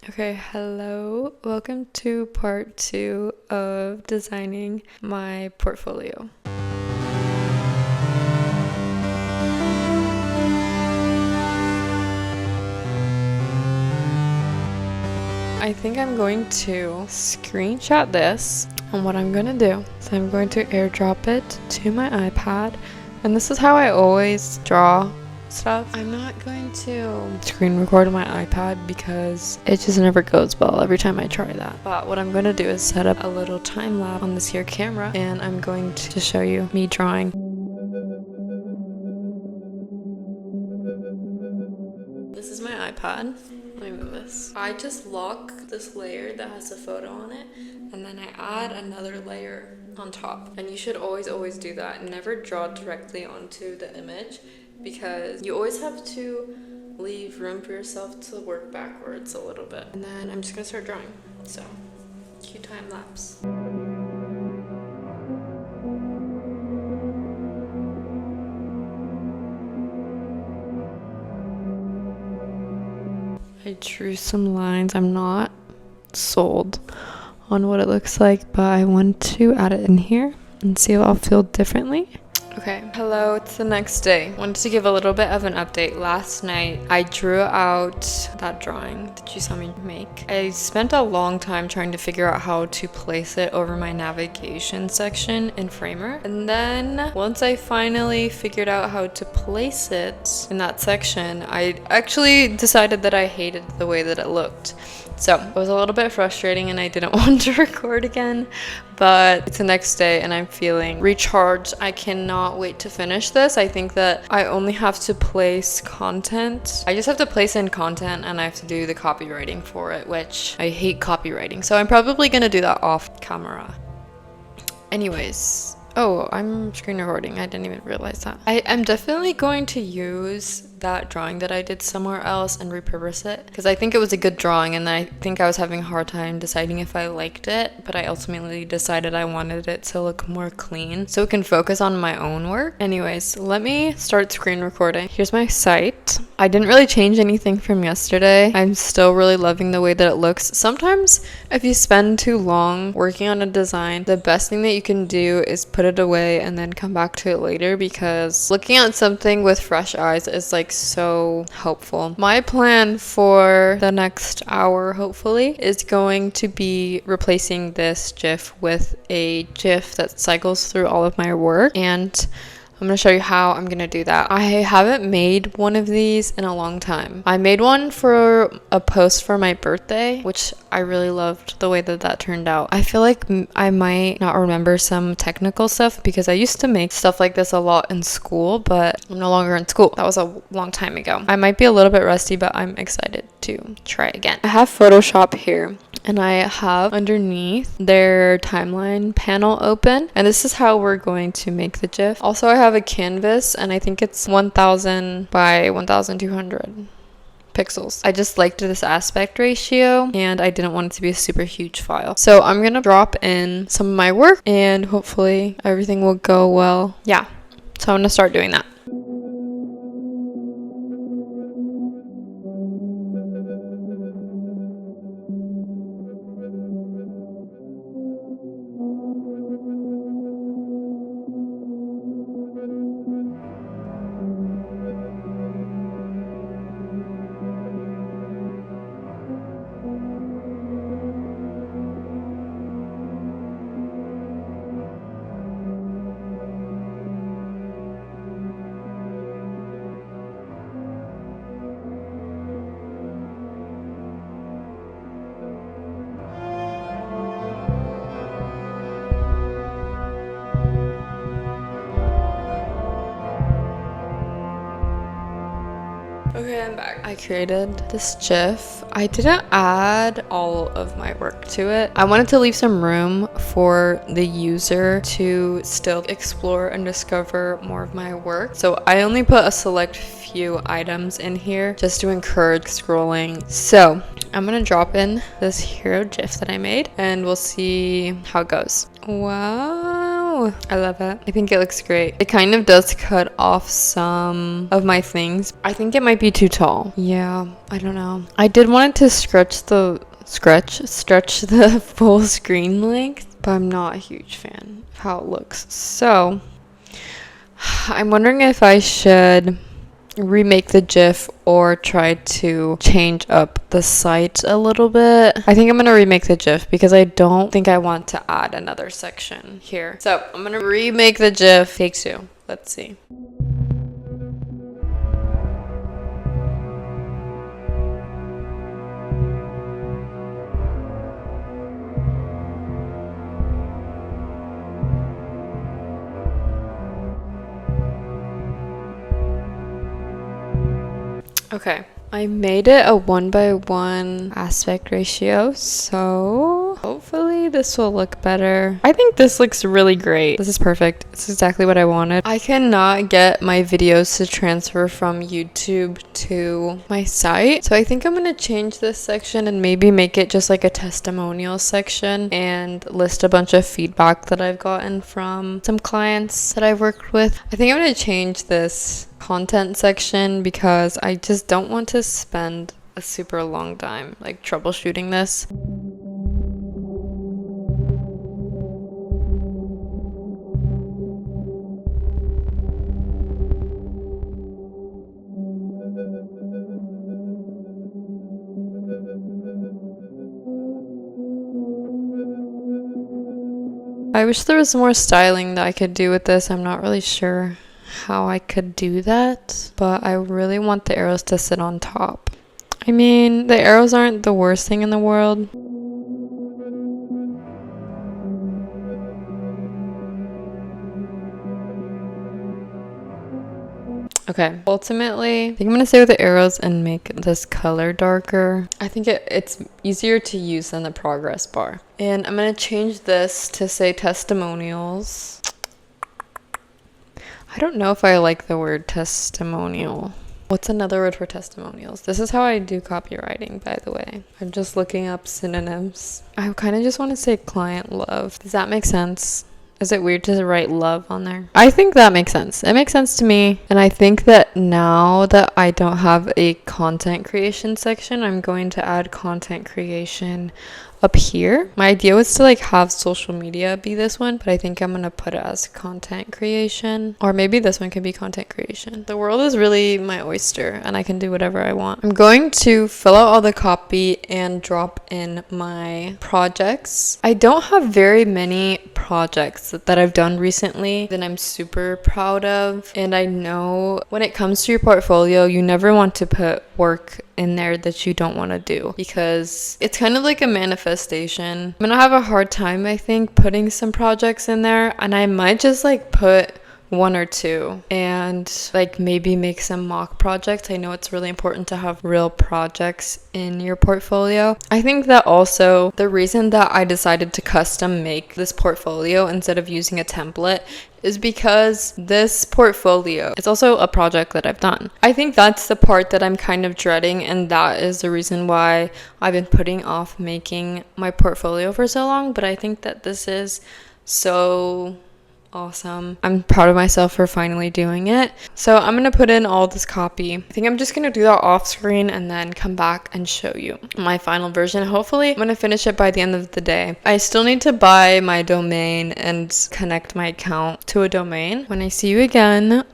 Okay, hello. Welcome to part 2 of designing my portfolio. I think I'm going to screenshot this, and what I'm going to do is I'm going to airdrop it to my iPad, and this is how I always draw stuff. I'm not going to screen record on my iPad because it just never goes well every time I try that. But what I'm going to do is set up a little time lapse on this here camera, and I'm going to show you me drawing. This is my iPad. Let me move this. I just lock this layer that has a photo on it, and then I add another layer on top. And you should always do that. Never draw directly onto the image, because you always have to leave room for yourself to work backwards a little bit. And then I'm just gonna start drawing. So, cue time lapse. I drew some lines. I'm not sold on what it looks like, but I want to add it in here and see if I'll feel differently. Okay, hello, it's the next day. Wanted to give a little bit of an update. Last night, I drew out that drawing that you saw me make. I spent a long time trying to figure out how to place it over my navigation section in Framer. And then once I finally figured out how to place it in that section, I actually decided that I hated the way that it looked. So it was a little bit frustrating and I didn't want to record again, but it's the next day and I'm feeling recharged. I cannot wait to finish this. I think that I only have to place content. I just have to place in content and I have to do the copywriting for it, which I hate copywriting. So I'm probably gonna do that off camera. Anyways, oh, I'm screen recording. I didn't even realize that. I'm definitely going to use that drawing that I did somewhere else and repurpose it, because I think it was a good drawing and I think I was having a hard time deciding if I liked it, but I ultimately decided I wanted it to look more clean so it can focus on my own work. Anyways, let me start screen recording. Here's my site. I didn't really change anything from yesterday. I'm still really loving the way that it looks. Sometimes if you spend too long working on a design, the best thing that you can do is put it away and then come back to it later, because looking at something with fresh eyes is like so helpful. My plan for the next hour, hopefully, is going to be replacing this GIF with a GIF that cycles through all of my work, and I'm going to show you how I'm going to do that. I haven't made one of these in a long time. I made one for a post for my birthday, which I really loved the way that that turned out. I feel like I might not remember some technical stuff because I used to make stuff like this a lot in school, but I'm no longer in school. That was a long time ago. I might be a little bit rusty, but I'm excited to try again. I have Photoshop here, and I have underneath their timeline panel open, and this is how we're going to make the GIF. Also, I have a canvas, and I think it's 1000 by 1200 pixels. I just liked this aspect ratio and I didn't want it to be a super huge file. So I'm gonna drop in some of my work and hopefully everything will go well. Yeah, so I'm gonna start doing that. Okay, I'm back. I created this GIF. I didn't add all of my work to it. I wanted to leave some room for the user to still explore and discover more of my work. So I only put a select few items in here just to encourage scrolling. So I'm gonna drop in this hero GIF that I made and we'll see how it goes. Wow. know. I love it. I think it looks great. It kind of does cut off some of my things. I think it might be too tall. Yeah, I don't know. I did want it to stretch the full screen length, but I'm not a huge fan of how it looks. So I'm wondering if I should remake the GIF or try to change up the site a little bit. I think I'm gonna remake the GIF because I don't think I want to add another section here. So I'm gonna remake the GIF. Take 2. Let's see. Okay, I made it a 1:1 aspect ratio, so hopefully this will look better. I think this looks really great. This is perfect. It's exactly what I wanted. I cannot get my videos to transfer from YouTube to my site, so I think I'm gonna change this section and maybe make it just like a testimonial section and list a bunch of feedback that I've gotten from some clients that I've worked with. I think I'm gonna change this content section because I just don't want to spend a super long time like troubleshooting this. I wish there was more styling that I could do with this. I'm not really sure how I could do that, but I really want the arrows to sit on top. I mean, the arrows aren't the worst thing in the world. Okay, ultimately, I think I'm gonna stay with the arrows and make this color darker. I think it's easier to use than the progress bar. And I'm gonna change this to say testimonials. I don't know if I like the word testimonial. What's another word for testimonials? This is how I do copywriting, by the way. I'm just looking up synonyms. I kind of just want to say client love. Does that make sense? Is it weird to write love on there? I think that makes sense. It makes sense to me. And I think that now that I don't have a content creation section, I'm going to add content creation up here. My idea was to like have social media be this one, but I think I'm gonna put it as content creation, or maybe this one can be content creation. The world is really my oyster and I can do whatever I want. I'm going to fill out all the copy and drop in my projects. I don't have very many projects that I've done recently that I'm super proud of, and I know when it comes to your portfolio, you never want to put work in there that you don't want to do because it's kind of like a manifestation. I'm gonna have a hard time, I think, putting some projects in there, and I might just like put 1 or 2 and like maybe make some mock projects. I know it's really important to have real projects in your portfolio. I think that also the reason that I decided to custom make this portfolio instead of using a template is because this portfolio is also a project that I've done. I think that's the part that I'm kind of dreading, and that is the reason why I've been putting off making my portfolio for so long. But I think that this is so awesome. I'm proud of myself for finally doing it. So I'm gonna put in all this copy. I think I'm just gonna do that off screen and then come back and show you my final version. Hopefully I'm gonna finish it by the end of the day. I still need to buy my domain and connect my account to a domain. When I see you again,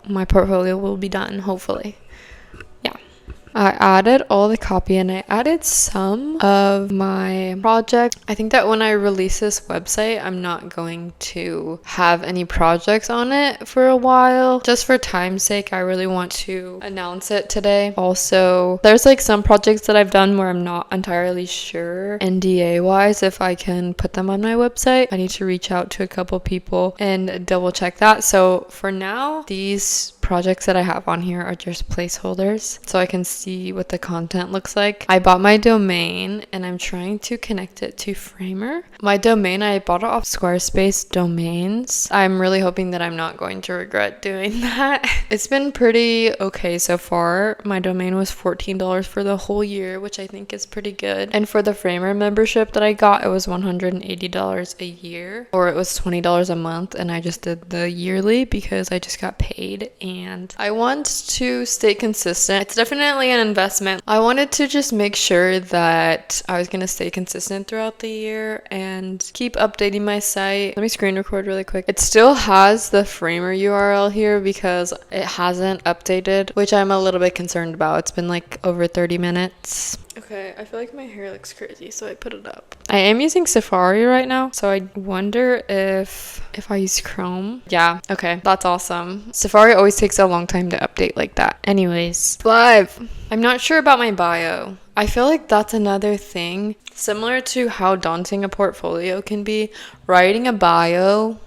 my portfolio will be done, hopefully. I added all the copy and I added some of my project. I think that when I release this website, I'm not going to have any projects on it for a while. Just for time's sake, I really want to announce it today. Also, there's like some projects that I've done where I'm not entirely sure NDA wise if I can put them on my website. I need to reach out to a couple people and double check that. So for now, these projects that I have on here are just placeholders so I can see what the content looks like. I bought my domain and I'm trying to connect it to Framer. My domain, I bought it off Squarespace Domains. I'm really hoping that I'm not going to regret doing that. It's been pretty okay so far. My domain was $14 for the whole year, which I think is pretty good. And for the Framer membership that I got, it was $180 a year, or it was $20 a month, and I just did the yearly because I just got paid and I want to stay consistent. It's definitely an investment. I wanted to just make sure that I was going to stay consistent throughout the year and keep updating my site. Let me screen record really quick. It still has the Framer URL here because it hasn't updated, which I'm a little bit concerned about. It's been like over 30 minutes. Okay, I feel like my hair looks crazy, so I put it up. I am using Safari right now, so I wonder if I use Chrome. Yeah, okay, that's awesome. Safari always takes a long time to update like that. Anyways, live. I'm not sure about my bio. I feel like that's another thing. Similar to how daunting a portfolio can be, writing a bio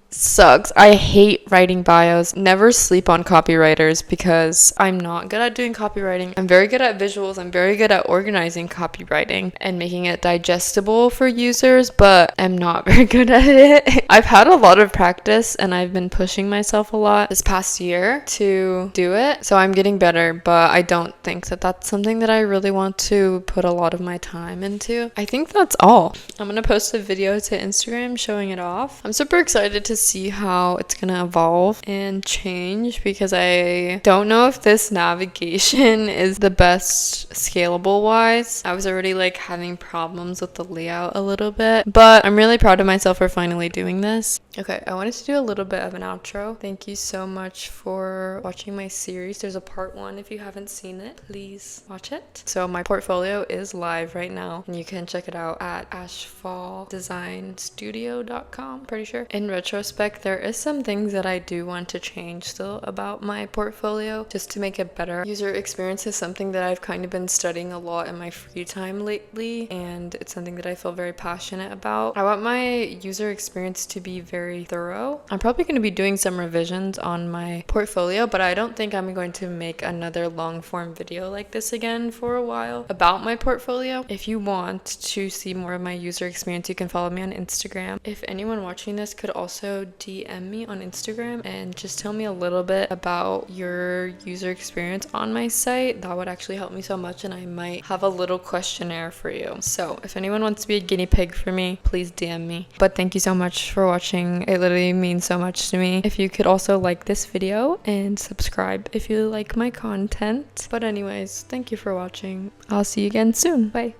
sucks. I hate writing bios. Never sleep on copywriters because I'm not good at doing copywriting. I'm very good at visuals. I'm very good at organizing copywriting and making it digestible for users, but I'm not very good at it. I've had a lot of practice and I've been pushing myself a lot this past year to do it. So I'm getting better, but I don't think that that's something that I really want to put a lot of my time into. I think that's all. I'm going to post a video to Instagram showing it off. I'm super excited to see how it's gonna evolve and change because I don't know if this navigation is the best scalable wise. I was already like having problems with the layout a little bit, but I'm really proud of myself for finally doing this. Okay, I wanted to do a little bit of an outro. Thank you so much for watching my series. There's a part 1 if you haven't seen it. Please watch it. So my portfolio is live right now and you can check it out at ashfalldesignstudio.com, pretty sure. In retrospect, there is some things that I do want to change still about my portfolio just to make it better. User experience is something that I've kind of been studying a lot in my free time lately, and it's something that I feel very passionate about. I want my user experience to be very thorough. I'm probably going to be doing some revisions on my portfolio, but I don't think I'm going to make another long form video like this again for a while about my portfolio. If you want to see more of my user experience, you can follow me on Instagram. If anyone watching this could also DM me on Instagram and just tell me a little bit about your user experience on my site, that would actually help me so much, and I might have a little questionnaire for you. So if anyone wants to be a guinea pig for me, please DM me. But thank you so much for watching. It literally means so much to me. If you could also like this video and subscribe if you like my content. But anyways, thank you for watching. I'll see you again soon. Bye.